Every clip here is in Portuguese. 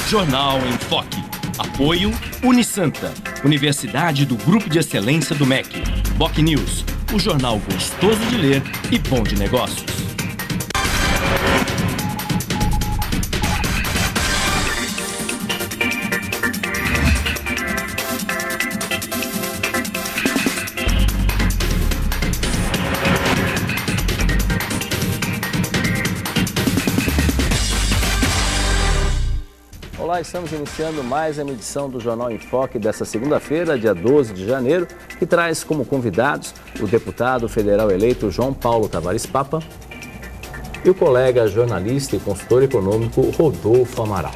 Jornal em Foque. Apoio Unisanta, Universidade do Grupo de Excelência do MEC. BocNews, o jornal gostoso de ler e bom de negócios. Olá, estamos iniciando mais uma edição do Jornal em Foque desta segunda-feira, dia 12 de janeiro, que traz como convidados o deputado federal eleito João Paulo Tavares Papa e o colega jornalista e consultor econômico Rodolfo Amaral.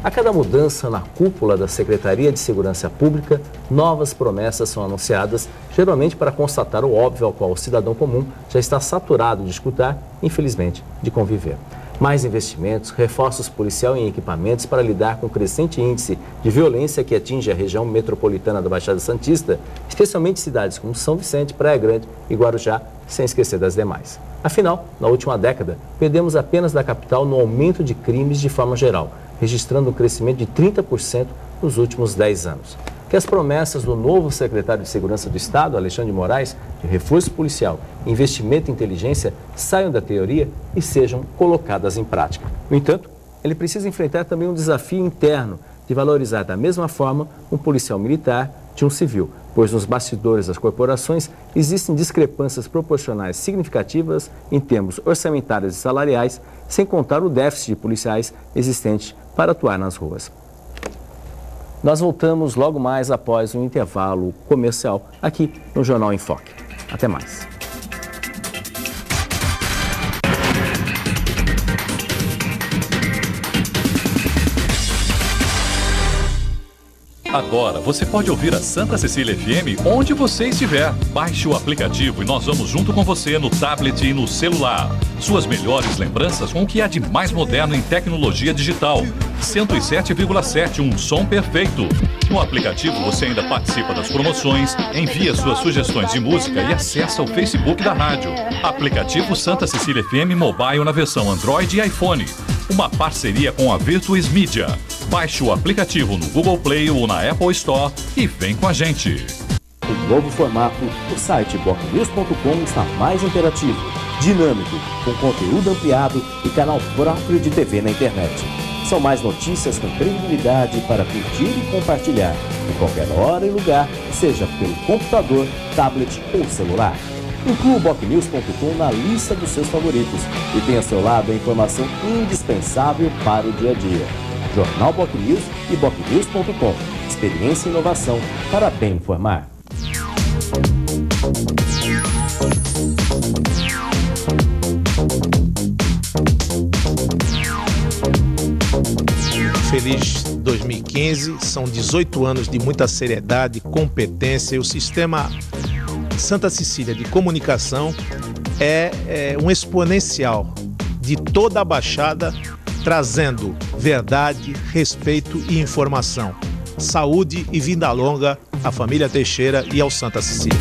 A cada mudança na cúpula da Secretaria de Segurança Pública, novas promessas são anunciadas, geralmente para constatar o óbvio ao qual o cidadão comum já está saturado de escutar, infelizmente, de conviver. Mais investimentos, reforços policial em equipamentos para lidar com o crescente índice de violência que atinge a região metropolitana da Baixada Santista, especialmente cidades como São Vicente, Praia Grande e Guarujá, sem esquecer das demais. Afinal, na última década, perdemos apenas da capital no aumento de crimes de forma geral, registrando um crescimento de 30% nos últimos 10 anos. Que as promessas do novo secretário de Segurança do Estado, Alexandre de Moraes, de reforço policial e investimento em inteligência, saiam da teoria e sejam colocadas em prática. No entanto, ele precisa enfrentar também um desafio interno de valorizar da mesma forma um policial militar de um civil, pois nos bastidores das corporações existem discrepâncias proporcionais significativas em termos orçamentários e salariais, sem contar o déficit de policiais existente para atuar nas ruas. Nós voltamos logo mais após um intervalo comercial aqui no Jornal em Foque. Até mais. Agora você pode ouvir a Santa Cecília FM onde você estiver. Baixe o aplicativo e nós vamos junto com você no tablet e no celular. Suas melhores lembranças com o que há de mais moderno em tecnologia digital. 107,7, um som perfeito. No aplicativo você ainda participa das promoções, envia suas sugestões de música e acessa o Facebook da rádio. Aplicativo Santa Cecília FM Mobile na versão Android e iPhone. Uma parceria com a Virtuis Media. Baixe o aplicativo no Google Play ou na Apple Store e vem com a gente. O novo formato, o site BocNews.com está mais interativo, dinâmico, com conteúdo ampliado e canal próprio de TV na internet. São mais notícias com credibilidade para curtir e compartilhar, em qualquer hora e lugar, seja pelo computador, tablet ou celular. Inclua o BocNews.com na lista dos seus favoritos e tenha ao seu lado a informação indispensável para o dia a dia. Jornal BocNews e BocNews.com. Experiência e inovação para bem informar. Feliz 2015, são 18 anos de muita seriedade, competência e o sistema Santa Cecília de comunicação é um exponencial de toda a Baixada, trazendo verdade, respeito e informação. Saúde e vida longa à família Teixeira e ao Santa Cecília.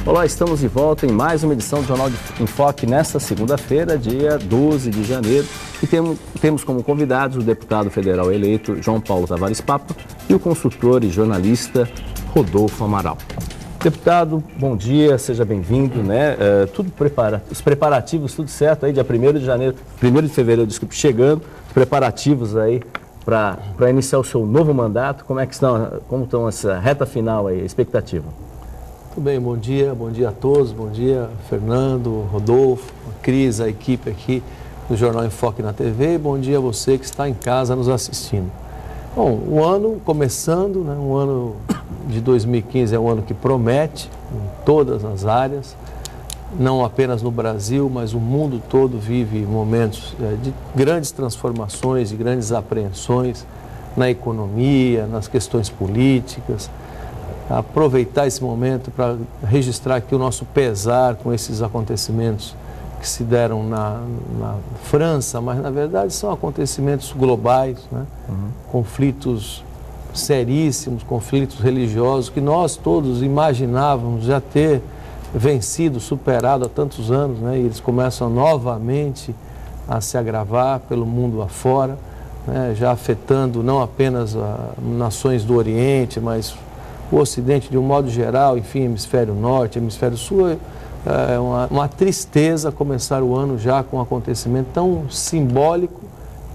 Olá, estamos de volta em mais uma edição do Jornal em Foque nesta segunda-feira, dia 12 de janeiro. E temos como convidados o deputado federal eleito João Paulo Tavares Papa e o consultor e jornalista Rodolfo Amaral. Deputado, bom dia, seja bem-vindo, né? Os preparativos, tudo certo aí, dia 1º de janeiro, 1º de fevereiro, desculpe, chegando, os preparativos aí para iniciar o seu novo mandato, como estão essa reta final aí, a expectativa? Tudo bem, bom dia a todos, bom dia Fernando, Rodolfo, Cris, a equipe aqui do Jornal em Foque na TV, e bom dia a você que está em casa nos assistindo. Bom, o ano começando, né, o ano de 2015 é um ano que promete em todas as áreas, não apenas no Brasil, mas o mundo todo vive momentos de grandes transformações, de grandes apreensões na economia, nas questões políticas. Aproveitar esse momento para registrar aqui o nosso pesar com esses acontecimentos que que se deram na França, mas na verdade são acontecimentos globais, né? Conflitos seríssimos, conflitos religiosos que nós todos imaginávamos já ter vencido, superado há tantos anos, né? E eles começam novamente a se agravar pelo mundo afora, né? Já afetando não apenas nações do Oriente, mas o Ocidente de um modo geral, enfim, hemisfério norte, hemisfério sul. É uma tristeza começar o ano já com um acontecimento tão simbólico,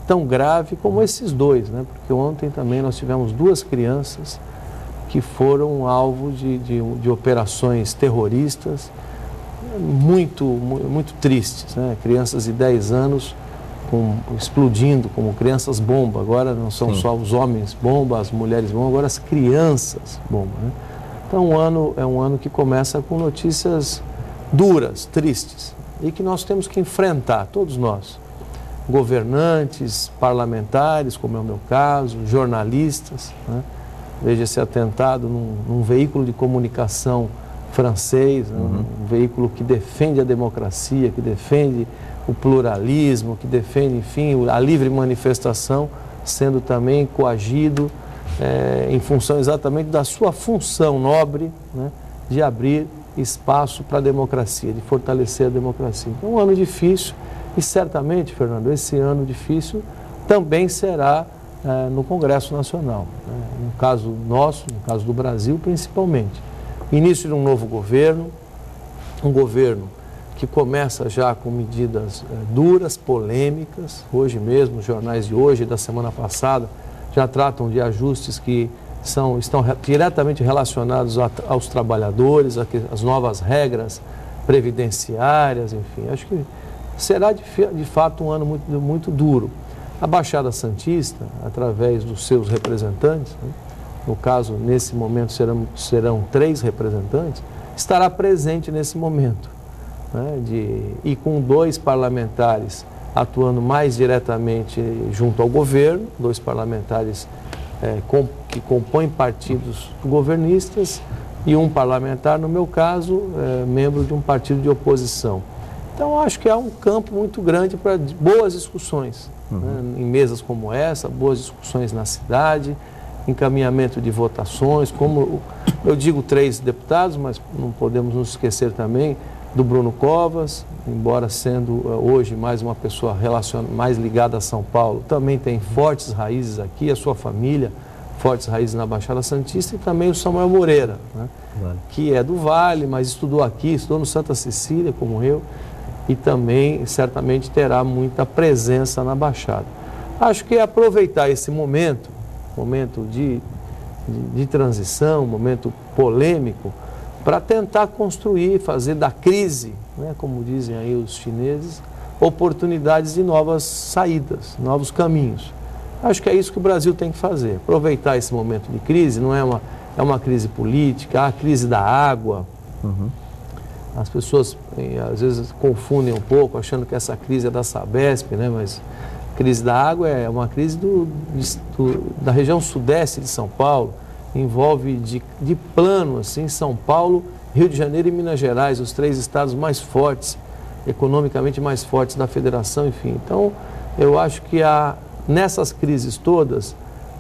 tão grave como esses dois, né? Porque ontem também nós tivemos 2 crianças que foram alvo de operações terroristas muito tristes, né? Crianças de 10 anos explodindo como crianças bomba. Agora não são só os homens bomba, as mulheres bomba, agora as crianças bomba, né? Então é um ano que começa com notícias duras, tristes, e que nós temos que enfrentar, todos nós, governantes, parlamentares, como é o meu caso, jornalistas, né? Veja esse atentado num veículo de comunicação francês, né? Um veículo que defende a democracia, que defende o pluralismo, que defende, enfim, a livre manifestação, sendo também coagido em função exatamente da sua função nobre, né? De abrir espaço para a democracia, de fortalecer a democracia. Então, um ano difícil e certamente, Fernando, esse ano difícil também será no Congresso Nacional, né? No caso nosso, no caso do Brasil principalmente. Início de um novo governo, um governo que começa já com medidas duras, polêmicas. Hoje mesmo, os jornais de hoje e da semana passada já tratam de ajustes que estão diretamente relacionados aos trabalhadores, às novas regras previdenciárias, enfim. Acho que será de fato um ano muito duro. A Baixada Santista, através dos seus representantes, né? No caso, nesse momento serão 3 representantes, estará presente nesse momento, né? E com 2 parlamentares atuando mais diretamente junto ao governo, 2 parlamentares que compõem partidos governistas e um parlamentar, no meu caso, membro de um partido de oposição. Então, acho que há um campo muito grande para boas discussões, né? Em mesas como essa, boas discussões na cidade, encaminhamento de votações, como eu digo 3 deputados, mas não podemos nos esquecer também do Bruno Covas, embora sendo hoje mais uma pessoa mais ligada a São Paulo, também tem fortes raízes aqui, a sua família, fortes raízes na Baixada Santista, e também o Samuel Moreira, né? Que é do Vale, mas estudou aqui, estudou no Santa Cecília, como eu, e também certamente terá muita presença na Baixada. Acho que é aproveitar esse momento de transição, momento polêmico, para tentar construir, fazer da crise, né, como dizem aí os chineses, oportunidades de novas saídas, novos caminhos. Acho que é isso que o Brasil tem que fazer, aproveitar esse momento de crise. Não é uma crise política, a crise da água. As pessoas às vezes confundem um pouco, achando que essa crise é da Sabesp, né, mas a crise da água é uma crise da região sudeste de São Paulo. Envolve de plano, assim, São Paulo, Rio de Janeiro e Minas Gerais, os 3 estados mais fortes, economicamente mais fortes da federação, enfim. Então, eu acho que nessas crises todas,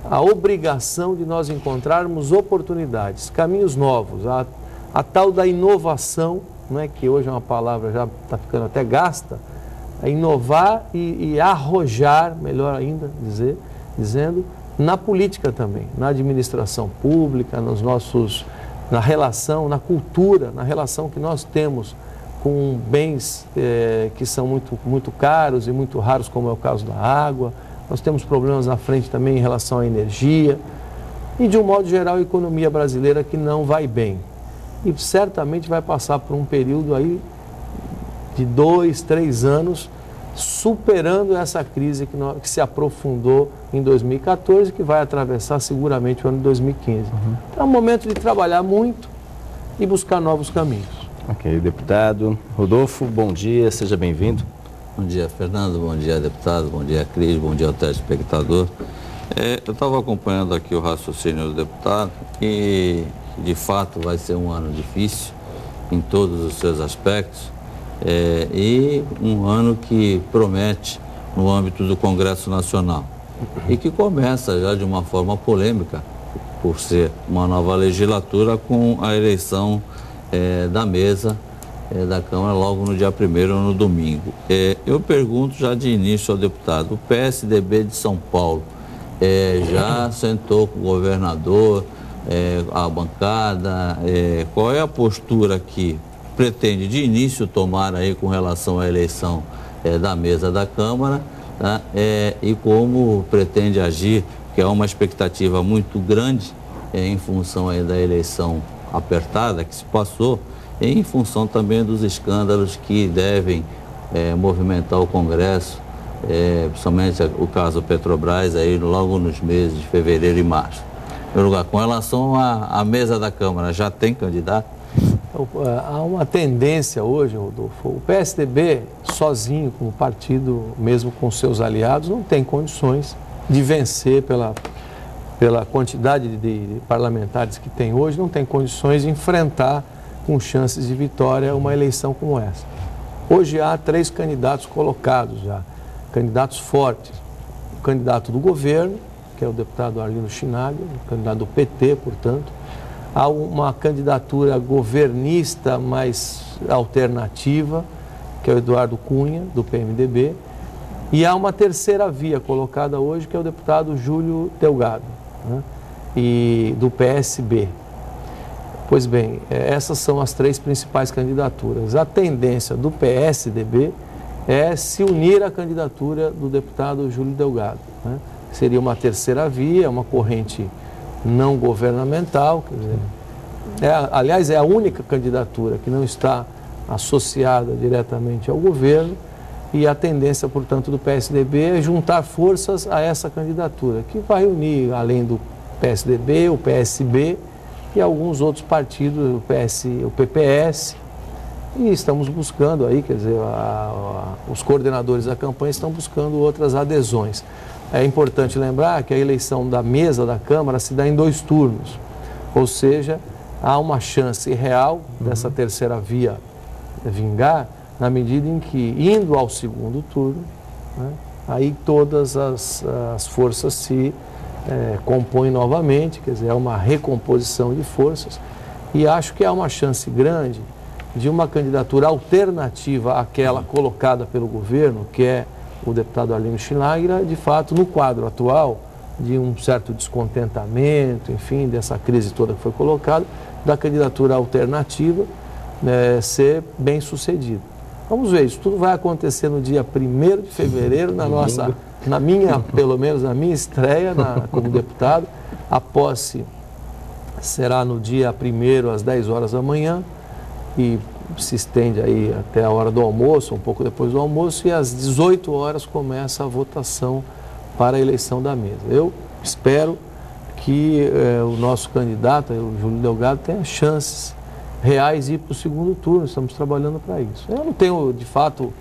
a obrigação de nós encontrarmos oportunidades, caminhos novos, a tal da inovação, não é, que hoje é uma palavra já está ficando até gasta, inovar e arrojar, melhor ainda dizendo, na política também, na administração pública, na relação, na cultura, na relação que nós temos com bens que são muito caros e muito raros, como é o caso da água. Nós temos problemas na frente também em relação à energia e, de um modo geral, a economia brasileira que não vai bem. E certamente vai passar por um período aí de 2, 3 anos superando essa crise que se aprofundou em 2014 e que vai atravessar seguramente o ano de 2015. Então é um momento de trabalhar muito e buscar novos caminhos. Ok, deputado Rodolfo, bom dia, seja bem-vindo. Bom dia, Fernando, bom dia, deputado, bom dia, Cris, bom dia ao telespectador. Eu estava acompanhando aqui o raciocínio do deputado e, de fato, vai ser um ano difícil em todos os seus aspectos. e um ano que promete no âmbito do Congresso Nacional e que começa já de uma forma polêmica, por ser uma nova legislatura, com a eleição da mesa da Câmara logo no dia 1º, no domingo. Eu pergunto já de início ao deputado, o PSDB de São Paulo já sentou com o governador, a bancada, qual é a postura que pretende de início tomar aí com relação à eleição da mesa da Câmara, tá? E como pretende agir, que é uma expectativa muito grande em função aí da eleição apertada que se passou, e em função também dos escândalos que devem movimentar o Congresso, principalmente o caso Petrobras, aí logo nos meses de fevereiro e março. Em primeiro lugar, com relação à mesa da Câmara, já tem candidato? Há uma tendência hoje, Rodolfo, o PSDB sozinho, como partido, mesmo com seus aliados, não tem condições de vencer pela quantidade de parlamentares que tem hoje, não tem condições de enfrentar com chances de vitória uma eleição como essa. Hoje há 3 candidatos colocados já, candidatos fortes. O candidato do governo, que é o deputado Arlindo Chinaglia, o candidato do PT, portanto. Há uma candidatura governista mais alternativa, que é o Eduardo Cunha, do PMDB. E há uma terceira via colocada hoje, que é o deputado Júlio Delgado, né? E do PSB. Pois bem, essas são as 3 principais candidaturas. A tendência do PSDB é se unir à candidatura do deputado Júlio Delgado, né? Seria uma terceira via, uma corrente não governamental, quer dizer, aliás, é a única candidatura que não está associada diretamente ao governo, e a tendência, portanto, do PSDB é juntar forças a essa candidatura, que vai unir, além do PSDB, o PSB e alguns outros partidos, o PPS, e estamos buscando aí, quer dizer, os coordenadores da campanha estão buscando outras adesões. É importante lembrar que a eleição da mesa da Câmara se dá em 2 turnos, ou seja, há uma chance real dessa terceira via vingar, na medida em que, indo ao segundo turno, né, aí todas as forças se compõem novamente, quer dizer, é uma recomposição de forças, e acho que há uma chance grande de uma candidatura alternativa àquela colocada pelo governo, que é o deputado Arlindo Chinaglia, de fato, no quadro atual, de um certo descontentamento, enfim, dessa crise toda que foi colocada, da candidatura alternativa ser bem sucedida. Vamos ver, isso tudo vai acontecer no dia 1º de fevereiro, pelo menos na minha estreia como deputado. A posse será no dia 1º às 10 horas da manhã e se estende aí até a hora do almoço, um pouco depois do almoço, e às 18 horas começa a votação para a eleição da mesa. Eu espero que o nosso candidato, o Júlio Delgado, tenha chances reais de ir para o segundo turno. Estamos trabalhando para isso. Eu não tenho, de fato,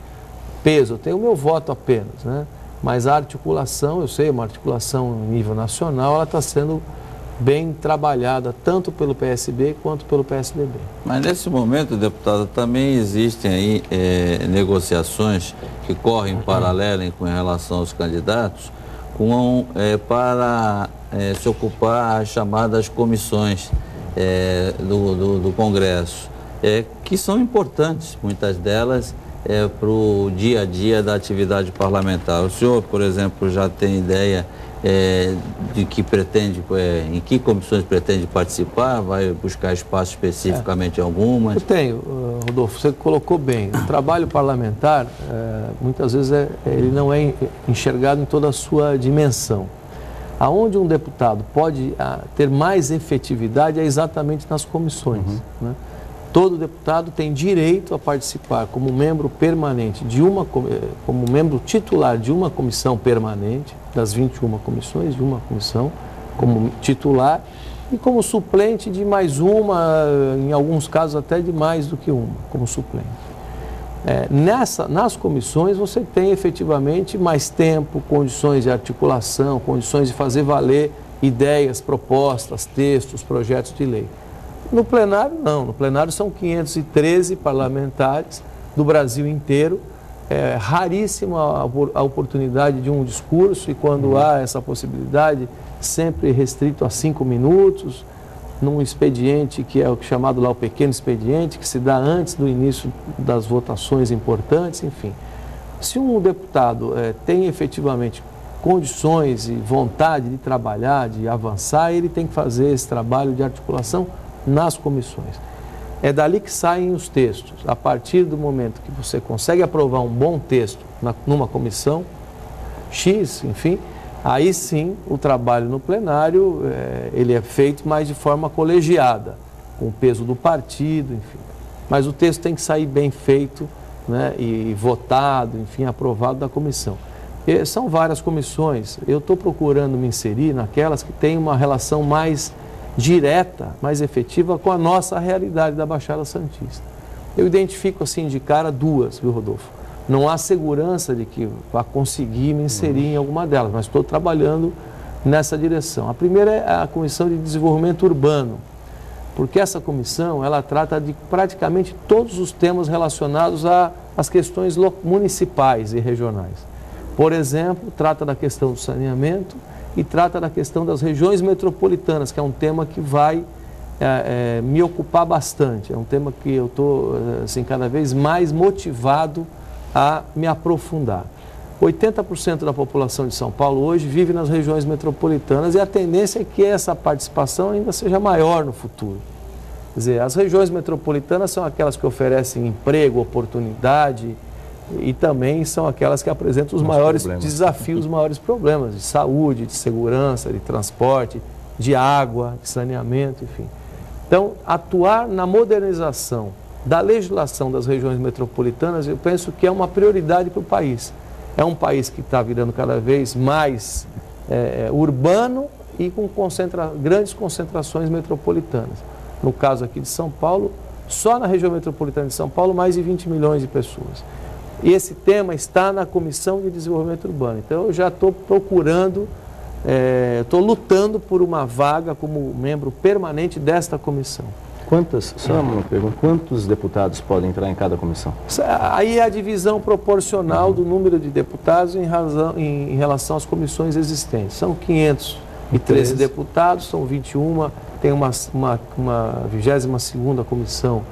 peso, eu tenho o meu voto apenas, né? Mas a articulação, eu sei, uma articulação em nível nacional, ela está sendo bem trabalhada, tanto pelo PSB quanto pelo PSDB. Mas nesse momento, deputado, também existem aí negociações que correm em paralelo com relação aos candidatos para se ocupar as chamadas comissões do Congresso, que são importantes, muitas delas, para o dia a dia da atividade parlamentar. O senhor, por exemplo, já tem ideia de que pretende, em que comissões pretende participar? Vai buscar espaço especificamente em algumas? Eu tenho, Rodolfo, você colocou bem. O trabalho parlamentar, muitas vezes, ele não é enxergado em toda a sua dimensão. Aonde um deputado pode ter mais efetividade é exatamente nas comissões, né? Todo deputado tem direito a participar como membro permanente como membro titular de uma comissão permanente, das 21 comissões, de uma comissão como titular, e como suplente de mais uma, em alguns casos até de mais do que uma, como suplente. Nas comissões você tem efetivamente mais tempo, condições de articulação, condições de fazer valer ideias, propostas, textos, projetos de lei. No plenário, não. No plenário são 513 parlamentares, do Brasil inteiro. É raríssima a oportunidade de um discurso, e quando há essa possibilidade, sempre restrito a 5 minutos, num expediente que é o chamado lá o pequeno expediente, que se dá antes do início das votações importantes, enfim. Se um deputado tem efetivamente condições e vontade de trabalhar, de avançar, ele tem que fazer esse trabalho de articulação nas comissões. É dali que saem os textos. A partir do momento que você consegue aprovar um bom texto numa comissão X, enfim, aí sim o trabalho no plenário ele é feito mais de forma colegiada, com o peso do partido, enfim. Mas o texto tem que sair bem feito, né, e votado, enfim, aprovado da comissão. E são várias comissões. Eu estou procurando me inserir naquelas que têm uma relação mais direta, mais efetiva com a nossa realidade da Baixada Santista. Eu identifico assim de cara duas, viu, Rodolfo? Não há segurança de que vá conseguir me inserir em alguma delas, mas estou trabalhando nessa direção. A primeira é a Comissão de Desenvolvimento Urbano, porque essa comissão ela trata de praticamente todos os temas relacionados às questões municipais e regionais. Por exemplo, trata da questão do saneamento e trata da questão das regiões metropolitanas, que é um tema que vai me ocupar bastante. É um tema que eu estou assim, cada vez mais motivado a me aprofundar. 80% da população de São Paulo hoje vive nas regiões metropolitanas e a tendência é que essa participação ainda seja maior no futuro. Quer dizer, as regiões metropolitanas são aquelas que oferecem emprego, oportunidade, e também são aquelas que apresentam os maiores desafios, os maiores problemas de saúde, de segurança, de transporte, de água, de saneamento, enfim. Então, atuar na modernização da legislação das regiões metropolitanas, eu penso que é uma prioridade para o país. É um país que está virando cada vez mais urbano e com grandes concentrações metropolitanas. No caso aqui de São Paulo, só na região metropolitana de São Paulo, mais de 20 milhões de pessoas. E esse tema está na Comissão de Desenvolvimento Urbano. Então, eu já estou procurando, estou lutando por uma vaga como membro permanente desta comissão. Só uma pergunta, quantos deputados podem entrar em cada comissão? Aí é a divisão proporcional do número de deputados em relação às comissões existentes. São 513 deputados, são 21, tem uma 22ª comissão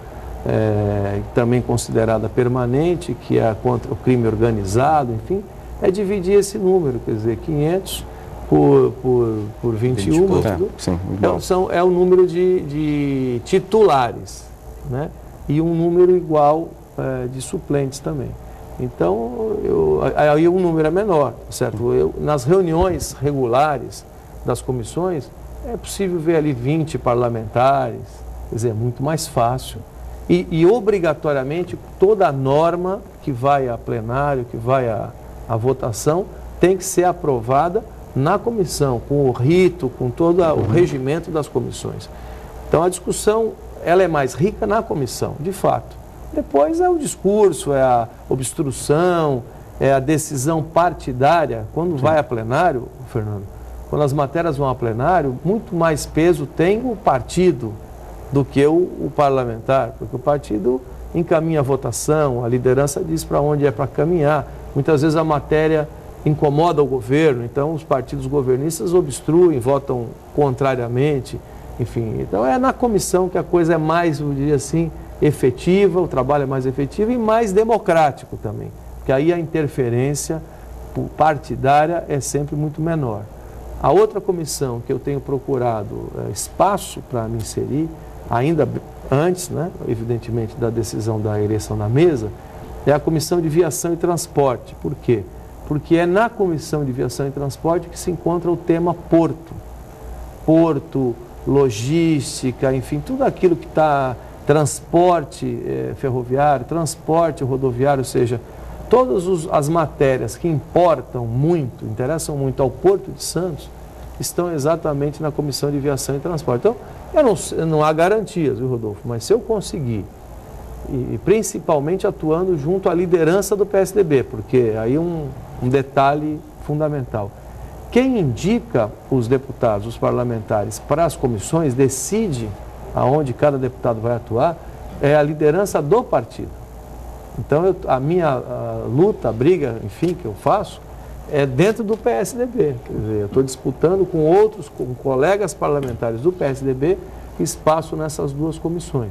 também considerada permanente, que é contra o crime organizado, enfim, é dividir esse número, quer dizer, 500 por 21, então é o número de titulares, né? E um número igual de suplentes também. Então, aí o número é menor, certo? Nas reuniões regulares das comissões, é possível ver ali 20 parlamentares, quer dizer, é muito mais fácil. E obrigatoriamente, toda a norma que vai a plenário, que vai à votação, tem que ser aprovada na comissão, com o rito, com todo o regimento das comissões. Então, a discussão ela é mais rica na comissão, de fato. Depois é o discurso, é a obstrução, é a decisão partidária. Quando vai a plenário, Fernando, quando as matérias vão a plenário, muito mais peso tem o partido do que o parlamentar, porque o partido encaminha a votação, a liderança diz para onde é para caminhar. Muitas vezes a matéria incomoda o governo, então os partidos governistas obstruem, votam contrariamente, enfim. Então é na comissão que a coisa é mais, eu diria assim, efetiva, o trabalho é mais efetivo e mais democrático também, porque aí a interferência partidária é sempre muito menor. A outra comissão que eu tenho procurado espaço para me inserir, ainda antes, né, evidentemente, da decisão da eleição na mesa, é a Comissão de Viação e Transporte. Por quê? Porque é na Comissão de Viação e Transporte que se encontra o tema porto. Porto, logística, enfim, tudo aquilo que está transporte ferroviário, transporte rodoviário, ou seja, todas as matérias que interessam muito ao Porto de Santos, estão exatamente na Comissão de Viação e Transporte. Então, não há garantias, viu, Rodolfo? Mas se eu conseguir, e principalmente atuando junto à liderança do PSDB, porque aí um detalhe fundamental. Quem indica os deputados, os parlamentares, para as comissões, decide aonde cada deputado vai atuar, é a liderança do partido. Então, a minha luta, a briga, enfim, que eu faço, é dentro do PSDB. Quer dizer, eu estou disputando com colegas parlamentares do PSDB, espaço nessas duas comissões.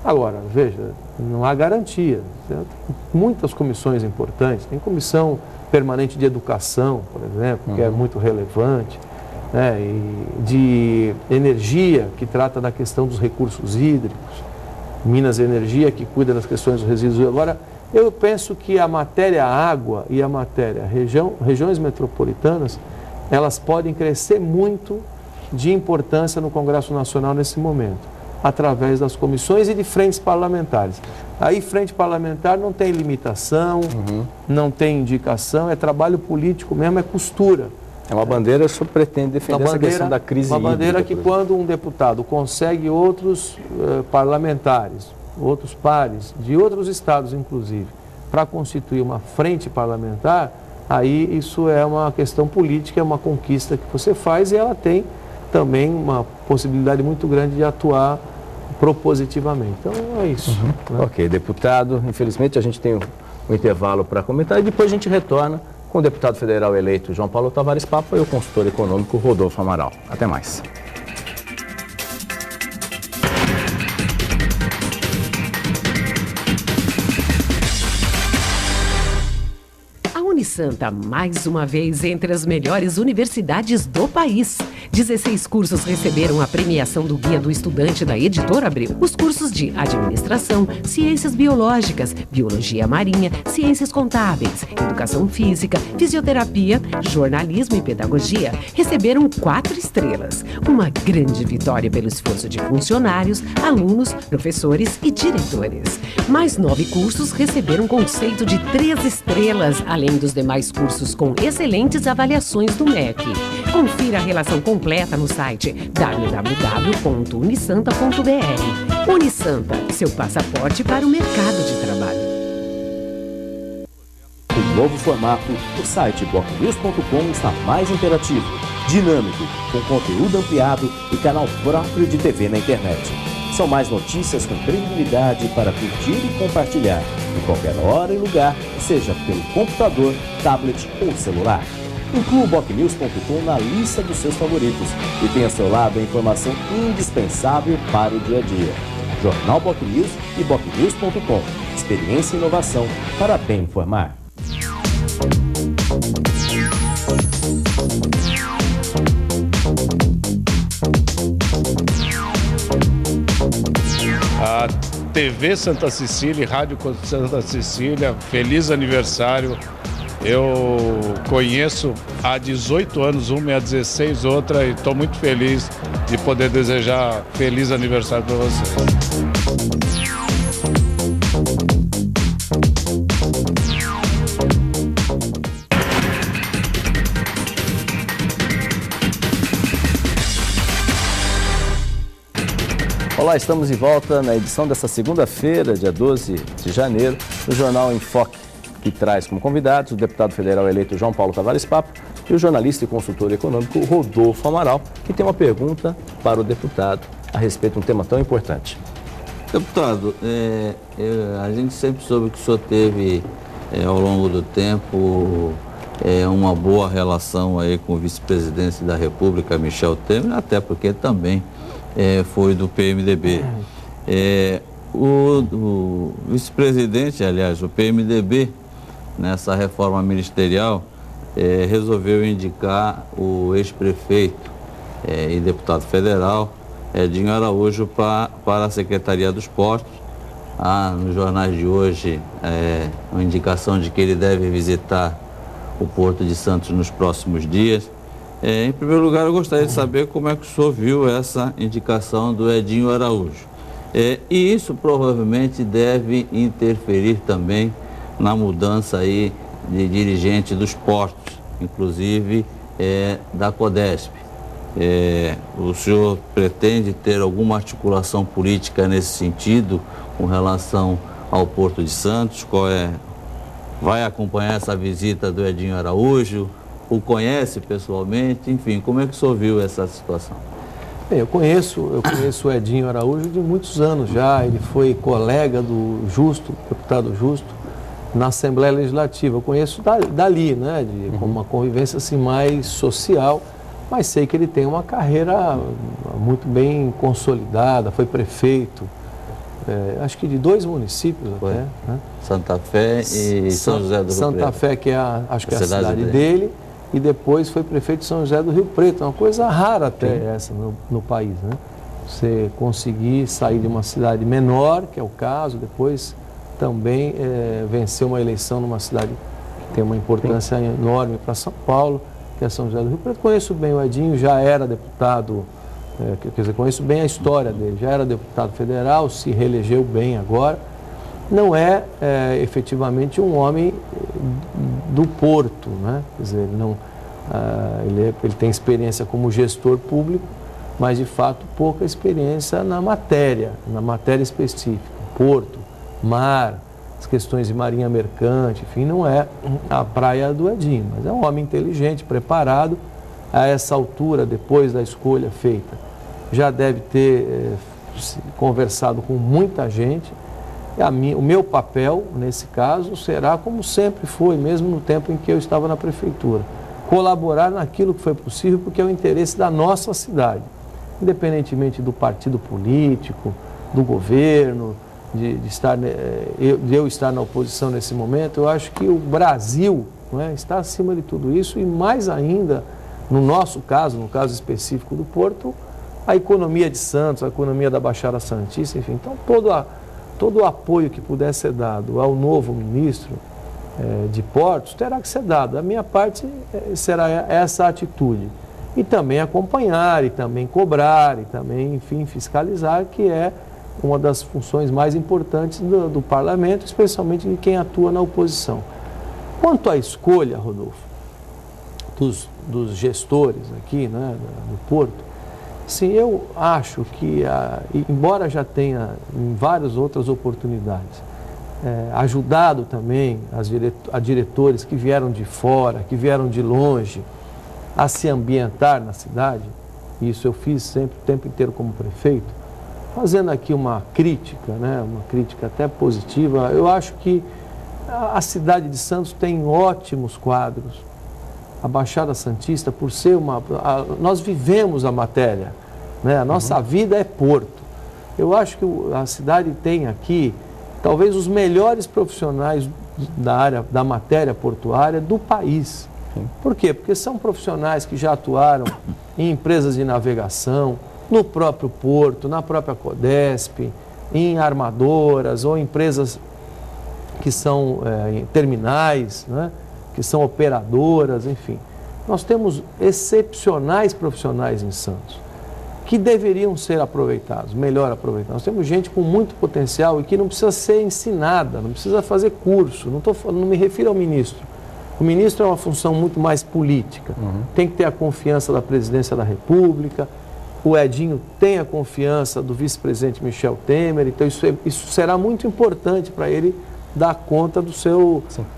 Agora, veja, não há garantia. Certo? Muitas comissões importantes, tem comissão permanente de educação, por exemplo, que é muito relevante, né? E de energia, que trata da questão dos recursos hídricos, Minas Energia, que cuida das questões dos resíduos. Agora, eu penso que a matéria água e a matéria regiões metropolitanas, elas podem crescer muito de importância no Congresso Nacional nesse momento, através das comissões e de frentes parlamentares. Aí, frente parlamentar não tem limitação, não tem indicação, é trabalho político mesmo, é costura. É uma bandeira que o senhor pretende defender essa questão da crise hídrica. Uma bandeira que quando um deputado consegue outros parlamentares, outros pares, de outros estados inclusive, para constituir uma frente parlamentar, aí isso é uma questão política, é uma conquista que você faz e ela tem também uma possibilidade muito grande de atuar propositivamente. Então é isso. Né? Ok, deputado, infelizmente a gente tem um intervalo para comentar e depois a gente retorna com o deputado federal eleito João Paulo Tavares Papa e o consultor econômico Rodolfo Amaral. Até mais. Unisanta, mais uma vez entre as melhores universidades do país. 16 cursos receberam a premiação do Guia do Estudante da Editora Abril. Os cursos de Administração, Ciências Biológicas, Biologia Marinha, Ciências Contábeis, Educação Física, Fisioterapia, Jornalismo e Pedagogia receberam 4 estrelas. Uma grande vitória pelo esforço de funcionários, alunos, professores e diretores. Mais 9 cursos receberam conceito de 3 estrelas, além dos demais cursos com excelentes avaliações do MEC. Confira a relação completa no site www.unisanta.br. Unisanta, seu passaporte para o mercado de trabalho. O novo formato, o site bocnews.com está mais interativo, dinâmico, com conteúdo ampliado e canal próprio de TV na internet. São mais notícias com credibilidade para curtir e compartilhar, em qualquer hora e lugar, seja pelo computador, tablet ou celular. Inclua o bocnews.com na lista dos seus favoritos e tenha ao seu lado a informação indispensável para o dia a dia. Jornal BocNews e bocnews.com. Experiência e inovação para bem informar. A TV Santa Cecília e Rádio Santa Cecília, feliz aniversário. Eu conheço há 18 anos uma e há 16 outra e estou muito feliz de poder desejar feliz aniversário para vocês. Olá, estamos de volta na edição dessa segunda-feira, dia 12 de janeiro, do Jornal em Foque, que traz como convidados o deputado federal eleito João Paulo Tavares Papa e o jornalista e consultor econômico Rodolfo Amaral, que tem uma pergunta para o deputado a respeito de um tema tão importante. Deputado, a gente sempre soube que o senhor teve, ao longo do tempo, uma boa relação aí com o vice-presidente da República, Michel Temer, até porque também foi do PMDB. O vice-presidente, aliás, o PMDB, nessa reforma ministerial, resolveu indicar o ex-prefeito e deputado federal, Edinho Araújo, para a Secretaria dos Portos. Há nos jornais de hoje uma indicação de que ele deve visitar o Porto de Santos nos próximos dias. Em primeiro lugar, eu gostaria de saber como é que o senhor viu essa indicação do Edinho Araújo. E isso provavelmente deve interferir também na mudança aí de dirigente dos portos, inclusive da Codesp. O senhor pretende ter alguma articulação política nesse sentido com relação ao Porto de Santos? Vai acompanhar essa visita do Edinho Araújo? O conhece pessoalmente? Enfim, como é que o senhor viu essa situação? Bem, eu conheço o Edinho Araújo de muitos anos já. Ele foi colega do Justo, deputado Justo, na Assembleia Legislativa. Eu conheço dali, né, com uma convivência assim, mais social, mas sei que ele tem uma carreira muito bem consolidada, foi prefeito, acho que de 2 municípios até. Né? Santa Fé e São José do Rio Preto. Santa Fé, que é acho que é a cidade dele, e depois foi prefeito de São José do Rio Preto. É uma coisa rara até essa no país, né? Você conseguir sair de uma cidade menor, que é o caso, depois também vencer uma eleição numa cidade que tem uma importância enorme para São Paulo, que é São José do Rio Preto. Conheço bem o Edinho, já era deputado, quer dizer, conheço bem a história dele, já era deputado federal, se reelegeu bem agora. Não é efetivamente um homem do Porto, né? Quer dizer, ele tem experiência como gestor público, mas de fato pouca experiência na matéria específica. Porto, mar, as questões de marinha mercante, enfim, não é a praia do Edinho, mas é um homem inteligente, preparado. A essa altura, depois da escolha feita, já deve ter conversado com muita gente. O meu papel, nesse caso, será como sempre foi, mesmo no tempo em que eu estava na prefeitura. Colaborar naquilo que foi possível, porque é o interesse da nossa cidade. Independentemente do partido político, do governo, de eu estar na oposição nesse momento, eu acho que o Brasil, não é, está acima de tudo isso e mais ainda, no nosso caso, no caso específico do Porto, a economia de Santos, a economia da Baixada Santista, enfim. Então, todo o apoio que puder ser dado ao novo ministro de Portos terá que ser dado. A minha parte será essa atitude. E também acompanhar, e também cobrar, e também, enfim, fiscalizar, que é uma das funções mais importantes do parlamento, especialmente de quem atua na oposição. Quanto à escolha, Rodolfo, dos gestores aqui, né, do Porto, sim, eu acho que, embora já tenha em várias outras oportunidades, ajudado também a diretores que vieram de fora, que vieram de longe, a se ambientar na cidade, isso eu fiz sempre o tempo inteiro como prefeito, fazendo aqui uma crítica, né, uma crítica até positiva. Eu acho que a cidade de Santos tem ótimos quadros. A Baixada Santista, por ser nós vivemos a matéria, né? A nossa vida é Porto. Eu acho que a cidade tem aqui talvez os melhores profissionais da área da matéria portuária do país. Por quê? Porque são profissionais que já atuaram em empresas de navegação, no próprio porto, na própria Codesp, em armadoras ou empresas que são terminais, né? Que são operadoras, enfim. Nós temos excepcionais profissionais em Santos que deveriam ser aproveitados, melhor aproveitados. Nós temos gente com muito potencial e que não precisa ser ensinada, não precisa fazer curso. Não me refiro ao ministro. O ministro é uma função muito mais política. Tem que ter a confiança da presidência da República. O Edinho tem a confiança do vice-presidente Michel Temer. Então isso será muito importante para ele dar conta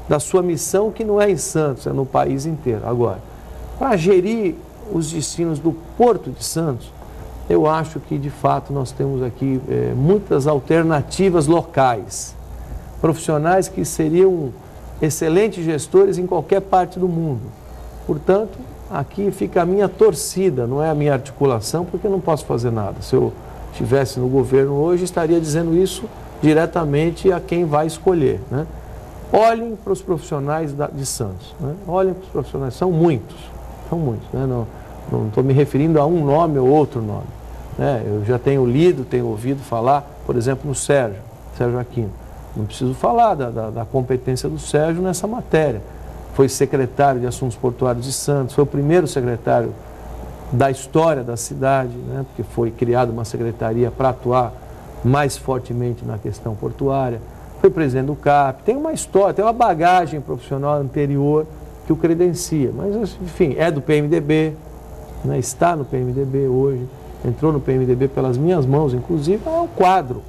da sua missão, que não é em Santos, é no país inteiro. Agora, para gerir os destinos do Porto de Santos, eu acho que, de fato, nós temos aqui muitas alternativas locais. Profissionais que seriam excelentes gestores em qualquer parte do mundo. Portanto, aqui fica a minha torcida, não é a minha articulação, porque eu não posso fazer nada. Se eu estivesse no governo hoje, estaria dizendo isso diretamente a quem vai escolher, né? Olhem para os profissionais de Santos, né? Olhem para os profissionais, são muitos, né? Não estou me referindo a um nome ou outro nome, né? Eu já tenho lido, tenho ouvido falar, por exemplo, no Sérgio Aquino. Não preciso falar da competência do Sérgio nessa matéria. Foi secretário de Assuntos Portuários de Santos, foi o primeiro secretário da história da cidade, né? Porque foi criada uma secretaria para atuar mais fortemente na questão portuária. Foi presidente do CAP, tem uma história, tem uma bagagem profissional anterior que o credencia, mas enfim, é do PMDB, né? Está no PMDB hoje, entrou no PMDB pelas minhas mãos, inclusive. É um quadro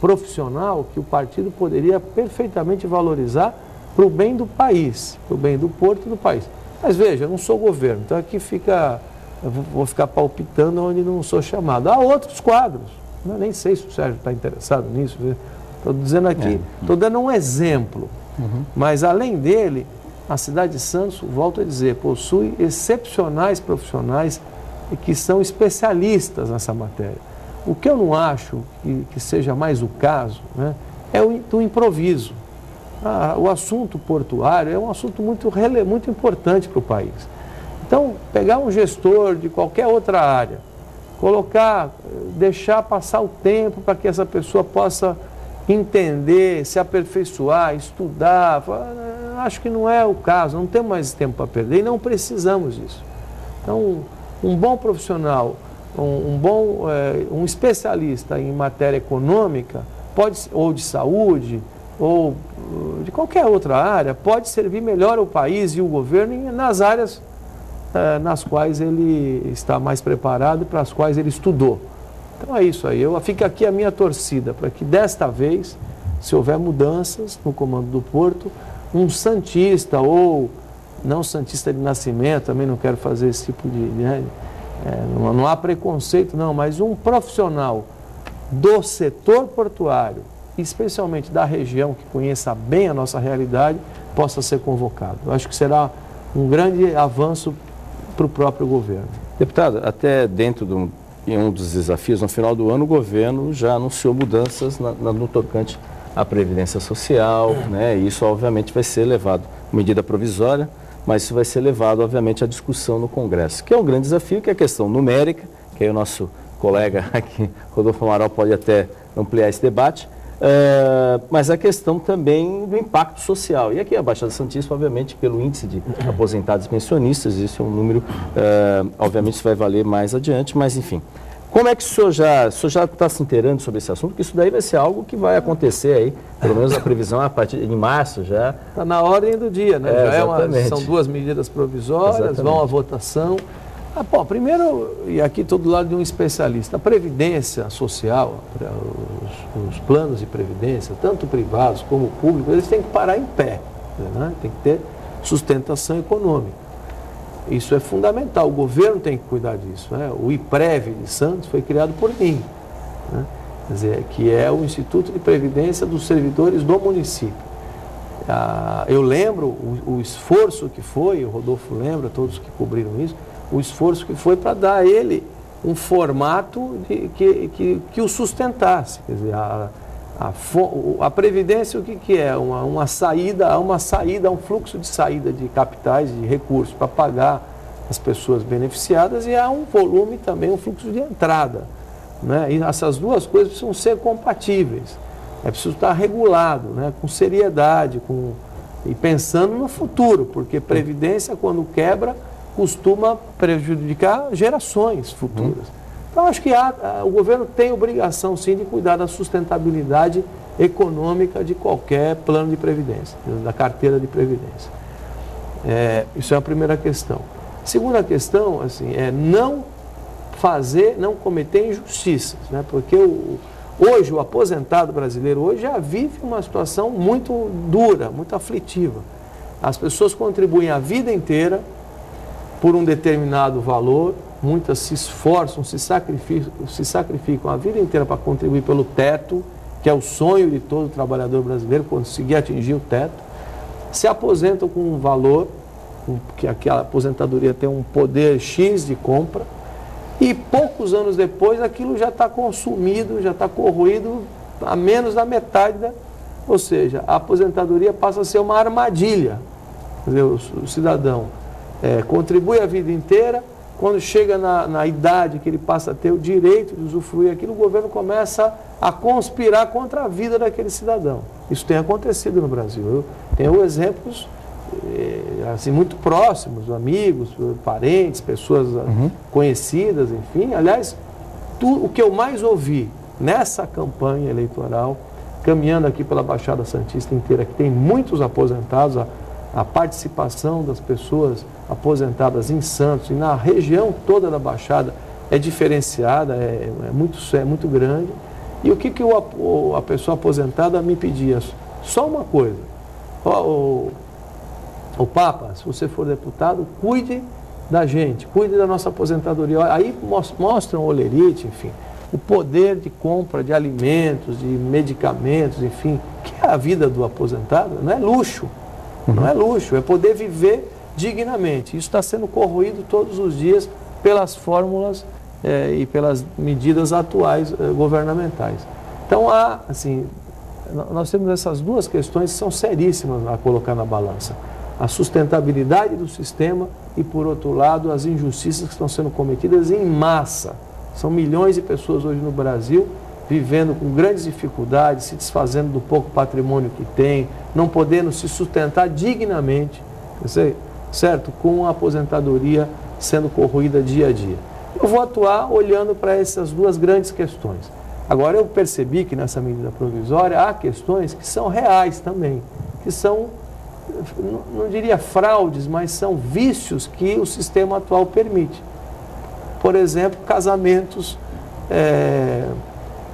profissional que o partido poderia perfeitamente valorizar para o bem do país, para o bem do Porto e do país. Mas veja, eu não sou governo, então aqui eu vou ficar palpitando onde não sou chamado. Há outros quadros. Nem sei se o Sérgio está interessado nisso. Estou dizendo aqui, estou dando um exemplo. Mas, além dele, a cidade de Santos, volto a dizer, possui excepcionais profissionais que são especialistas nessa matéria. O que eu não acho que seja mais o caso, né, é do improviso. O assunto portuário é um assunto muito importante para o país. Então, pegar um gestor de qualquer outra área, deixar passar o tempo para que essa pessoa possa entender, se aperfeiçoar, estudar, acho que não é o caso, não temos mais tempo para perder e não precisamos disso. Então, um bom profissional, um especialista em matéria econômica, ou de saúde, ou de qualquer outra área, pode servir melhor o país e o governo nas áreas nas quais ele está mais preparado e para as quais ele estudou. Então é isso aí, fica aqui a minha torcida para que desta vez, se houver mudanças no comando do Porto, um santista ou não santista de nascimento, também não quero fazer esse tipo de... não há preconceito não, mas um profissional do setor portuário, especialmente da região, que conheça bem a nossa realidade, possa ser convocado. Eu acho que será um grande avanço para o próprio governo. Deputado, até dentro em um dos desafios, no final do ano, o governo já anunciou mudanças no tocante à Previdência Social, né? E isso, obviamente, vai ser levado, medida provisória, mas isso vai ser levado, obviamente, à discussão no Congresso, que é um grande desafio, que é a questão numérica, que aí o nosso colega aqui, Rodolfo Amaral, pode até ampliar esse debate, mas a questão também do impacto social. E aqui a Baixada Santista, obviamente, pelo índice de aposentados e pensionistas, isso é um número, obviamente isso vai valer mais adiante, mas enfim. Como é que o senhor já está se inteirando sobre esse assunto? Porque isso daí vai ser algo que vai acontecer aí, pelo menos a previsão a partir de março já. Está na ordem do dia, né? São 2 medidas provisórias, vão à votação. Primeiro, e aqui todo lado de um especialista, a Previdência Social, os planos de Previdência, tanto privados como públicos, eles têm que parar em pé, né? Tem que ter sustentação econômica. Isso é fundamental, o governo tem que cuidar disso, né? O IPREV de Santos foi criado por mim, né? Quer dizer, que é o Instituto de Previdência dos Servidores do município. Eu lembro o esforço que foi, o Rodolfo lembra, todos que cobriram isso, o esforço que foi para dar a ele um formato que o sustentasse. Quer dizer, a Previdência, o que é? Uma saída, um fluxo de saída de capitais, de recursos para pagar as pessoas beneficiadas, e há um volume também, um fluxo de entrada, né? E essas duas coisas precisam ser compatíveis. É preciso estar regulado, né? Com seriedade, e pensando no futuro, porque Previdência, quando quebra, costuma prejudicar gerações futuras. Então, acho que o governo tem obrigação, sim, de cuidar da sustentabilidade econômica de qualquer plano de previdência, da carteira de previdência. Isso é a primeira questão. Segunda questão, assim, é não cometer injustiças, né? Porque hoje o aposentado brasileiro já vive uma situação muito dura, muito aflitiva. As pessoas contribuem a vida inteira por um determinado valor, muitas se esforçam, se sacrificam a vida inteira para contribuir pelo teto, que é o sonho de todo trabalhador brasileiro, conseguir atingir o teto, se aposentam com um valor, que aquela aposentadoria tem um poder X de compra, e poucos anos depois aquilo já está consumido, já está corroído a menos da metade, ou seja, a aposentadoria passa a ser uma armadilha. Quer dizer, o cidadão contribui a vida inteira, quando chega na idade que ele passa a ter o direito de usufruir aquilo, o governo começa a conspirar contra a vida daquele cidadão. Isso tem acontecido no Brasil. Eu tenho exemplos assim, muito próximos, amigos, parentes, pessoas conhecidas, enfim. Aliás, o que eu mais ouvi nessa campanha eleitoral, caminhando aqui pela Baixada Santista inteira, que tem muitos aposentados, a participação das pessoas aposentadas em Santos e na região toda da Baixada é diferenciada, é muito grande. E o que a pessoa aposentada me pedia? Só uma coisa. O Papa, se você for deputado, cuide da gente, cuide da nossa aposentadoria. Aí mostram o olerite, enfim. o poder de compra de alimentos, de medicamentos, enfim, que é a vida do aposentado, não é luxo, não é luxo, é poder viver dignamente. Isso está sendo corroído todos os dias pelas fórmulas e pelas medidas atuais governamentais. Então, nós temos essas duas questões que são seríssimas a colocar na balança. A sustentabilidade do sistema e, por outro lado, as injustiças que estão sendo cometidas em massa. São milhões de pessoas hoje no Brasil vivendo com grandes dificuldades, se desfazendo do pouco patrimônio que tem, não podendo se sustentar dignamente, certo? Com a aposentadoria sendo corroída dia a dia. Eu vou atuar olhando para essas duas grandes questões. Agora, eu percebi que nessa medida provisória há questões que são reais também, que são, não diria fraudes, mas são vícios que o sistema atual permite. Por exemplo, casamentos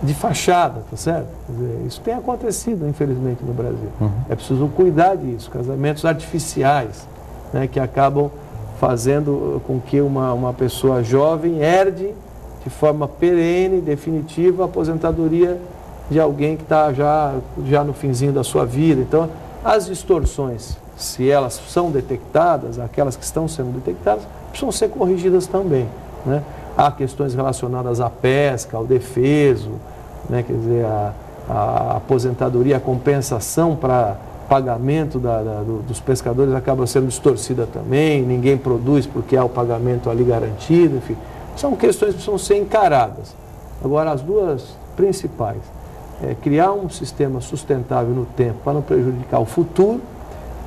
de fachada, tá certo? Quer dizer, isso tem acontecido, infelizmente, no Brasil. É preciso cuidar disso, casamentos artificiais, né, que acabam fazendo com que uma pessoa jovem herde de forma perene, definitiva, a aposentadoria de alguém que está já no finzinho da sua vida. Então, as distorções, se elas são detectadas, aquelas que estão sendo detectadas, precisam ser corrigidas também, né? Há questões relacionadas à pesca, ao defeso, né? Quer dizer, a aposentadoria, a compensação para pagamento dos pescadores acaba sendo distorcida também, ninguém produz porque há o pagamento ali garantido, enfim. São questões que precisam ser encaradas. Agora, as duas principais, criar um sistema sustentável no tempo para não prejudicar o futuro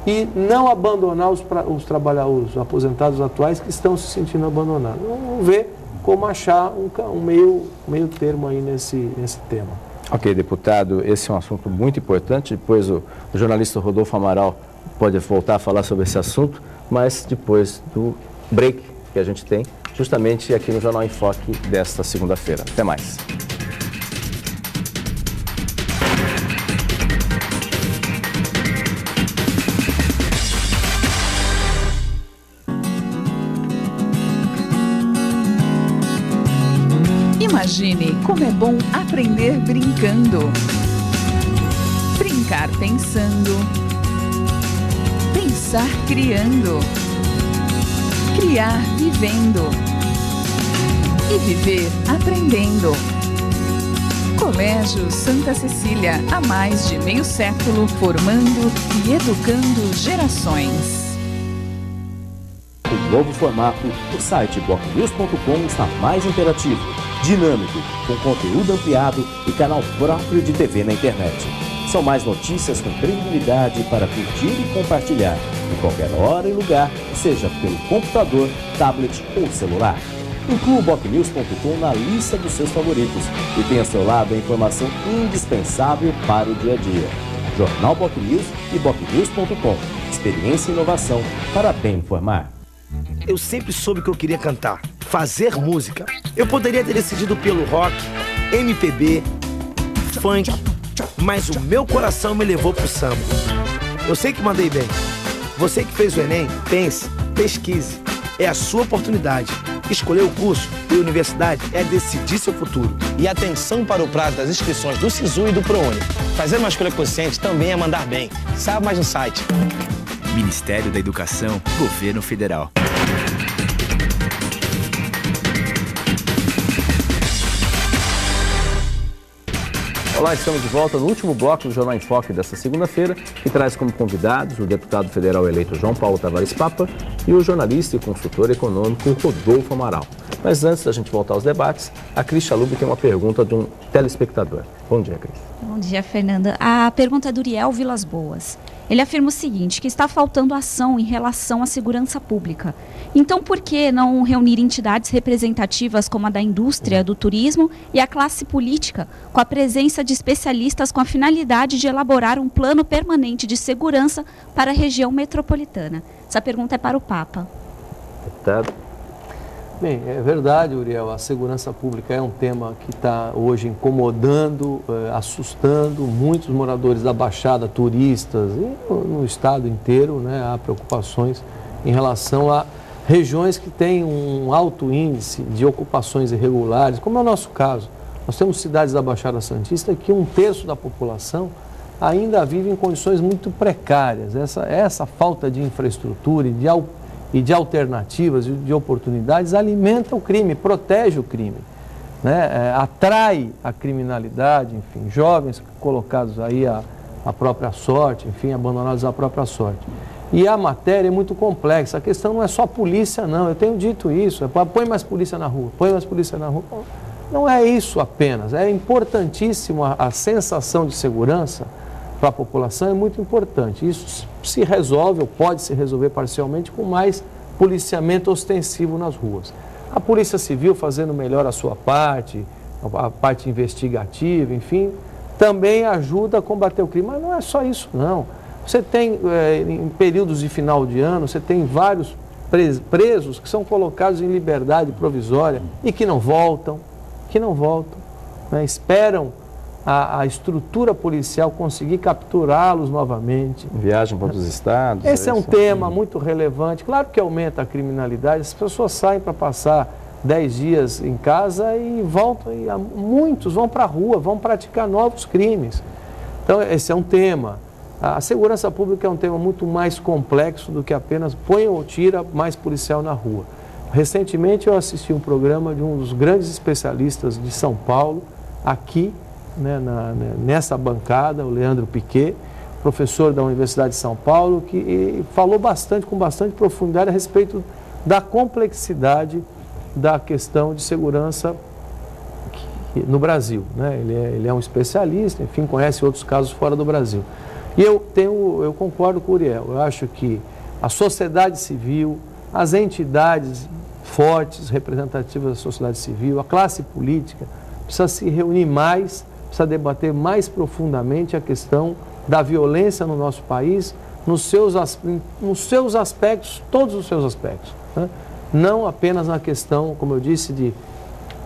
e não abandonar os aposentados atuais que estão se sentindo abandonados. Vamos ver como achar um meio termo aí nesse tema. Ok, deputado, esse é um assunto muito importante. Depois o jornalista Rodolfo Amaral pode voltar a falar sobre esse assunto, mas depois do break que a gente tem, justamente aqui no Jornal em Foque desta segunda-feira. Até mais. Imagine como é bom aprender brincando. Brincar pensando. Pensar criando. Criar vivendo. E viver aprendendo. Colégio Santa Cecília, há mais de meio século, formando e educando gerações. Com novo formato, o site bocnews.com está mais interativo, dinâmico, com conteúdo ampliado e canal próprio de TV na internet. São mais notícias com credibilidade para curtir e compartilhar, em qualquer hora e lugar, seja pelo computador, tablet ou celular. Inclua o bocnews.com na lista dos seus favoritos e tenha ao seu lado a informação indispensável para o dia a dia. Jornal Bocnews e bocnews.com. Experiência e inovação para bem informar. Eu sempre soube que eu queria cantar, fazer música. Eu poderia ter decidido pelo rock, MPB, funk, mas o meu coração me levou pro samba. Eu sei que mandei bem. Você que fez o Enem, pense, pesquise. É a sua oportunidade. Escolher o curso e a universidade é decidir seu futuro. E atenção para o prazo das inscrições do SISU e do ProUni. Fazer uma escolha consciente também é mandar bem. Saiba mais no site. Ministério da Educação, Governo Federal. Olá, estamos de volta no último bloco do Jornal em Foque desta segunda-feira, que traz como convidados o deputado federal eleito João Paulo Tavares Papa e o jornalista e consultor econômico Rodolfo Amaral. Mas antes da gente voltar aos debates, a Cris Chalub tem uma pergunta de um telespectador. Bom dia, Cris. Bom dia, Fernanda. A pergunta é do Uriel Vilas Boas. Ele afirma o seguinte, que está faltando ação em relação à segurança pública. Então, por que não reunir entidades representativas como a da indústria, do turismo e a classe política, com a presença de especialistas com a finalidade de elaborar um plano permanente de segurança para a região metropolitana? Essa pergunta é para o Papa. Deputado. Bem, é verdade, Uriel, a segurança pública é um tema que está hoje incomodando, assustando muitos moradores da Baixada, turistas, e no estado inteiro, né, há preocupações em relação a regiões que têm um alto índice de ocupações irregulares, como é o nosso caso. Nós temos cidades da Baixada Santista que 1/3 da população ainda vive em condições muito precárias. Essa falta de infraestrutura e de alternativas e de oportunidades alimenta o crime, protege o crime, né? Atrai a criminalidade, enfim, jovens colocados aí à própria sorte, enfim, abandonados à própria sorte. E a matéria é muito complexa, a questão não é só polícia não, eu tenho dito isso, põe mais polícia na rua, põe mais polícia na rua. Não é isso apenas, é importantíssimo a sensação de segurança para a população, é muito importante. Isso se resolve, ou pode se resolver parcialmente, com mais policiamento ostensivo nas ruas. A Polícia Civil fazendo melhor a sua parte, a parte investigativa, enfim, também ajuda a combater o crime. Mas não é só isso, não. Você tem, em períodos de final de ano, você tem vários presos que são colocados em liberdade provisória e que não voltam, né? Esperam a estrutura policial conseguir capturá-los novamente. Viagem para outros estados. Esse é um tema muito relevante. Claro que aumenta a criminalidade, as pessoas saem para passar 10 dias em casa e voltam, e muitos vão para a rua, vão praticar novos crimes. Então, esse é um tema. A segurança pública é um tema muito mais complexo do que apenas põe ou tira mais policial na rua. Recentemente eu assisti um programa de um dos grandes especialistas de São Paulo, aqui, né, nessa bancada, o Leandro Piquet, professor da Universidade de São Paulo, que falou com bastante profundidade a respeito da complexidade da questão de segurança no Brasil, né? Ele é um especialista, enfim, conhece outros casos fora do Brasil. E eu concordo com o Uriel, eu acho que a sociedade civil, as entidades fortes, representativas da sociedade civil, a classe política, precisa se reunir mais, precisa debater mais profundamente a questão da violência no nosso país, nos seus aspectos, todos os seus aspectos, né? Não apenas na questão, como eu disse, de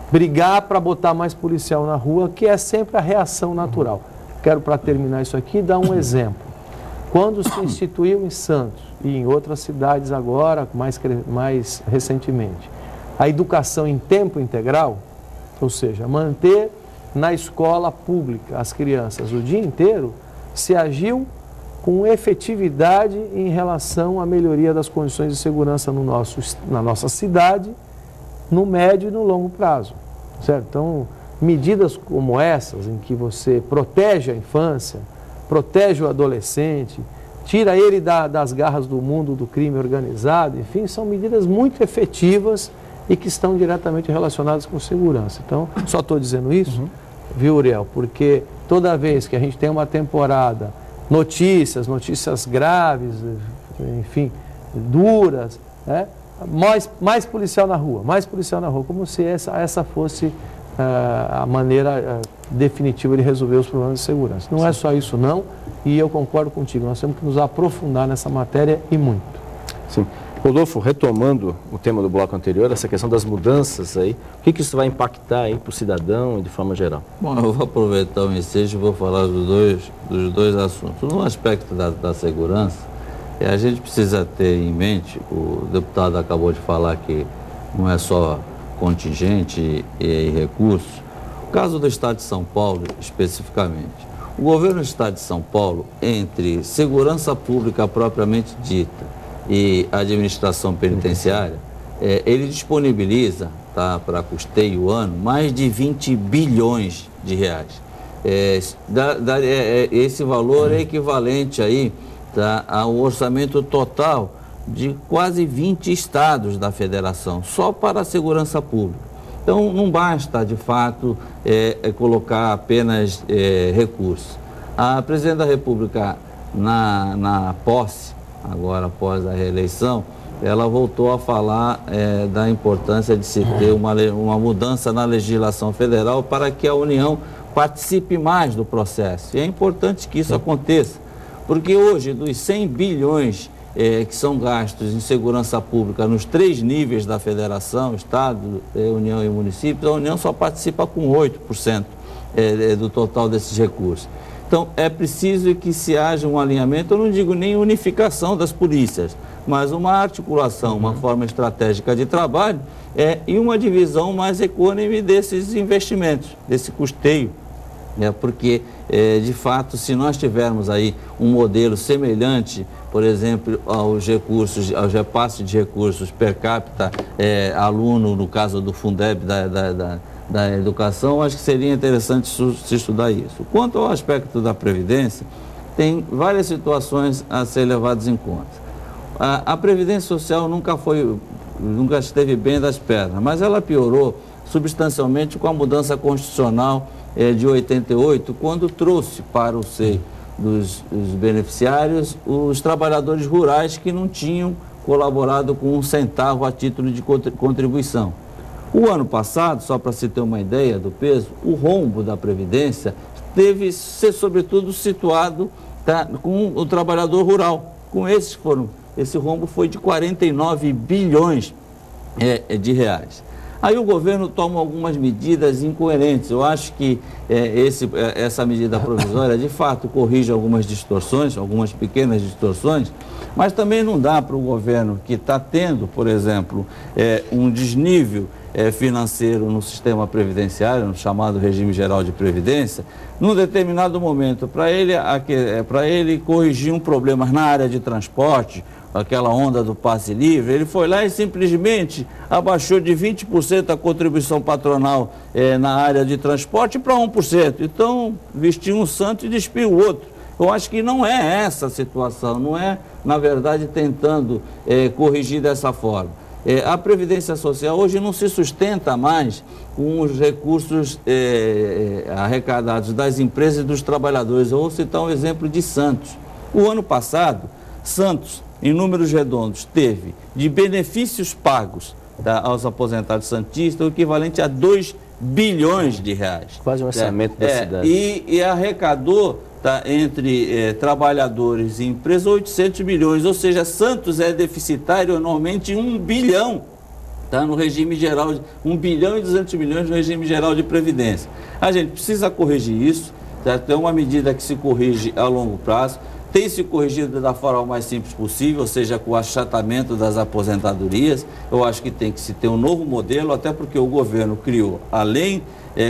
brigar para botar mais policial na rua, que é sempre a reação natural. Quero, para terminar isso aqui, dar um exemplo. Quando se instituiu em Santos e em outras cidades agora, mais recentemente, a educação em tempo integral, ou seja, manter na escola pública as crianças o dia inteiro, se agiu com efetividade em relação à melhoria das condições de segurança na nossa cidade, no médio e no longo prazo, certo? Então, medidas como essas, em que você protege a infância, protege o adolescente, tira ele das garras do mundo do crime organizado, enfim, são medidas muito efetivas e que estão diretamente relacionadas com segurança. Então, só estou dizendo isso, viu, Uriel? Porque toda vez que a gente tem uma temporada, notícias graves, enfim, duras, né? mais policial na rua, como se essa fosse a maneira definitiva de resolver os problemas de segurança. Não é só isso, não, e eu concordo contigo, nós temos que nos aprofundar nessa matéria e muito. Sim. Rodolfo, retomando o tema do bloco anterior, essa questão das mudanças aí, o que isso vai impactar aí para o cidadão e de forma geral? Bom, eu vou aproveitar o ensejo e vou falar dos dois assuntos. No aspecto da segurança, a gente precisa ter em mente, o deputado acabou de falar que não é só contingente e recursos. O caso do Estado de São Paulo, especificamente. O governo do Estado de São Paulo, entre segurança pública propriamente dita e administração penitenciária, ele disponibiliza, tá, para custeio ano, mais de 20 bilhões de reais. Esse valor é equivalente aí, tá, ao orçamento total de quase 20 estados da federação, só para a segurança pública. Então, não basta, de fato, colocar apenas recursos. A Presidente da República, na posse, agora após a reeleição, ela voltou a falar da importância de se ter uma mudança na legislação federal para que a União participe mais do processo. E é importante que isso aconteça, porque hoje, dos 100 bilhões que são gastos em segurança pública nos 3 níveis da federação, Estado, União e municípios, a União só participa com 8% do total desses recursos. Então, é preciso que se haja um alinhamento, eu não digo nem unificação das polícias, mas uma articulação, uma forma estratégica de trabalho e uma divisão mais econômica desses investimentos, desse custeio. Porque, de fato, se nós tivermos aí um modelo semelhante, por exemplo, aos repasses de recursos per capita, aluno, no caso do Fundeb da educação, acho que seria interessante se estudar isso. Quanto ao aspecto da Previdência, tem várias situações a ser levadas em conta. A Previdência Social nunca esteve bem das pernas, mas ela piorou substancialmente com a mudança constitucional de 88, quando trouxe para o seio dos beneficiários os trabalhadores rurais que não tinham colaborado com 1 centavo a título de contribuição. O ano passado, só para se ter uma ideia do peso, o rombo da Previdência deve ser, sobretudo, situado com o trabalhador rural. Esse rombo foi de 49 bilhões de reais. Aí o governo toma algumas medidas incoerentes. Eu acho que essa medida provisória, de fato, corrige algumas distorções, algumas pequenas distorções, mas também não dá para o governo que está tendo, por exemplo, um desnível financeiro no sistema previdenciário, no chamado regime geral de previdência, num determinado momento, para ele corrigir um problema na área de transporte, aquela onda do passe livre, ele foi lá e simplesmente abaixou de 20% a contribuição patronal na área de transporte para 1%. Então, vestiu um santo e despiu o outro. Eu acho que não é essa a situação, não é, na verdade, tentando corrigir dessa forma. A Previdência Social hoje não se sustenta mais com os recursos arrecadados das empresas e dos trabalhadores. Eu vou citar um exemplo de Santos. O ano passado, Santos, em números redondos, teve de benefícios pagos aos aposentados santistas o equivalente a 2 bilhões de reais. Quase um orçamento da cidade. E arrecadou entre trabalhadores e empresas 800 milhões, ou seja, Santos é deficitário anualmente 1 bilhão, no regime geral, 1 bilhão e 200 milhões no regime geral de Previdência. A gente precisa corrigir isso, tem uma medida que se corrige a longo prazo, tem se corrigido da forma mais simples possível, ou seja, com o achatamento das aposentadorias. Eu acho que tem que se ter um novo modelo, até porque o governo criou, além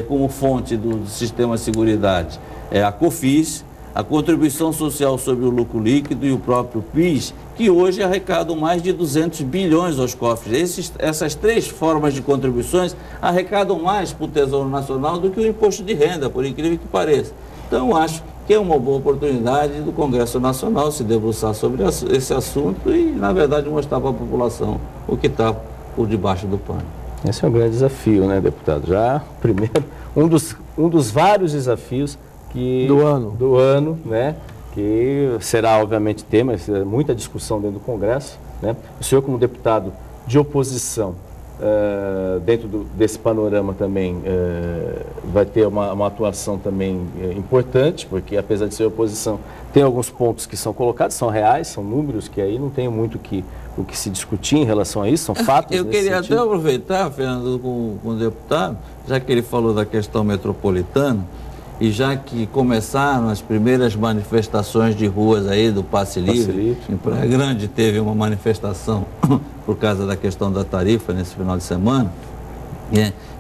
como fonte do sistema de seguridade, a COFINS, a contribuição social sobre o lucro líquido e o próprio PIS, que hoje arrecadam mais de 200 bilhões aos cofres. Essas três formas de contribuições arrecadam mais para o Tesouro Nacional do que o imposto de renda, por incrível que pareça. Então, eu acho que é uma boa oportunidade do Congresso Nacional se debruçar sobre esse assunto e, na verdade, mostrar para a população o que está por debaixo do pano. Esse é um grande desafio, né, deputado? Já, primeiro, um dos vários desafios do ano, né, que será, obviamente, tema, muita discussão dentro do Congresso, né? O senhor, como deputado de oposição, dentro desse panorama também vai ter uma atuação também importante, porque apesar de ser oposição, tem alguns pontos que são colocados, são reais, são números que aí não tem muito o que se discutir em relação a isso, são fatos. Eu queria até aproveitar, Fernando, com o deputado, já que ele falou da questão metropolitana, e já que começaram as primeiras manifestações de ruas aí do Passe Livre, em Praia Grande teve uma manifestação por causa da questão da tarifa nesse final de semana.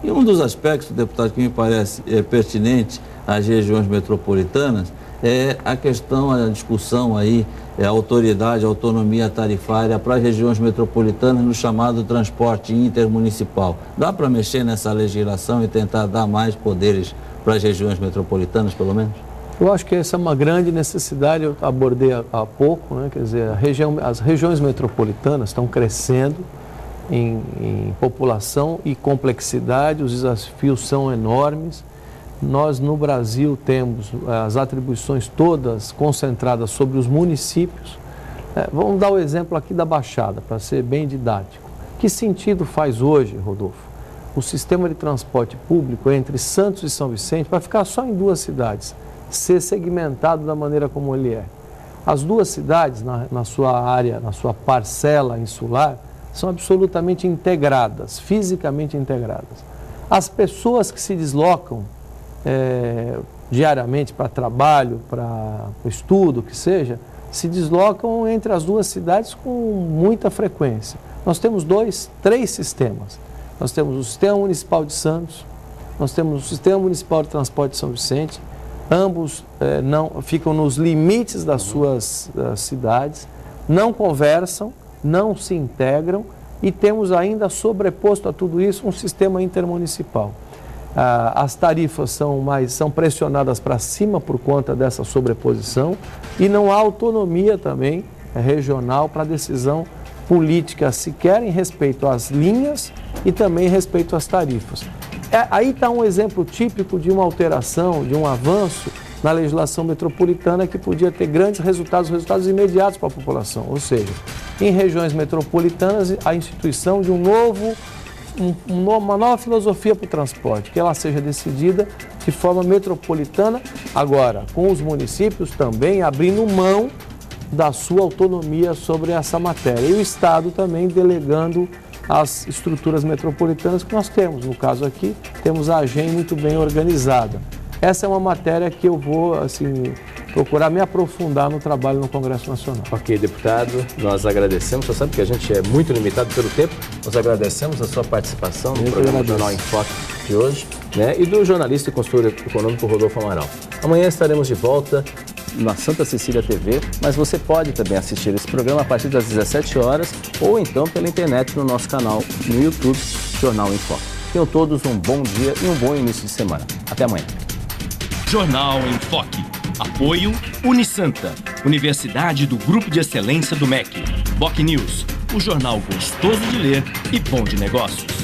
E um dos aspectos, deputado, que me parece pertinente às regiões metropolitanas é a questão, a discussão aí, a autoridade, a autonomia tarifária para as regiões metropolitanas no chamado transporte intermunicipal. Dá para mexer nessa legislação e tentar dar mais poderes para as regiões metropolitanas, pelo menos? Eu acho que essa é uma grande necessidade, eu abordei há pouco, né? Quer dizer, as regiões metropolitanas estão crescendo em população e complexidade, os desafios são enormes. Nós, no Brasil, temos as atribuições todas concentradas sobre os municípios. Vamos dar o exemplo aqui da Baixada, para ser bem didático. Que sentido faz hoje, Rodolfo, o sistema de transporte público entre Santos e São Vicente, para ficar só em duas cidades, ser segmentado da maneira como ele é? As duas cidades, na sua área, na sua parcela insular, são absolutamente integradas, fisicamente integradas. As pessoas que se deslocam diariamente para trabalho, para estudo, o que seja, se deslocam entre as duas cidades com muita frequência. Nós temos três sistemas. Nós temos o Sistema Municipal de Santos, nós temos o Sistema Municipal de Transporte de São Vicente, ambos não ficam nos limites das suas cidades, não conversam, não se integram e temos ainda sobreposto a tudo isso um sistema intermunicipal. As tarifas são pressionadas para cima por conta dessa sobreposição e não há autonomia também regional para decisão política sequer em respeito às linhas e também em respeito às tarifas. Aí está um exemplo típico de uma alteração, de um avanço na legislação metropolitana que podia ter grandes resultados imediatos para a população. Ou seja, em regiões metropolitanas, a instituição de uma nova filosofia para o transporte, que ela seja decidida de forma metropolitana, agora com os municípios também abrindo mão da sua autonomia sobre essa matéria. E o Estado também delegando as estruturas metropolitanas que nós temos. No caso aqui, temos a AGEM muito bem organizada. Essa é uma matéria que eu vou, procurar me aprofundar no trabalho no Congresso Nacional. Ok, deputado, nós agradecemos. Você sabe que a gente é muito limitado pelo tempo. Nós agradecemos a sua participação no programa Jornal em Foque de hoje, né? E do jornalista e consultor econômico Rodolfo Amaral. Amanhã estaremos de volta na Santa Cecília TV, mas você pode também assistir esse programa a partir das 17 horas ou então pela internet no nosso canal no YouTube, Jornal em Foque. Tenham todos um bom dia e um bom início de semana. Até amanhã. Jornal em Foque. Apoio Unisanta, Universidade do Grupo de Excelência do MEC. BocNews, o jornal gostoso de ler e bom de negócios.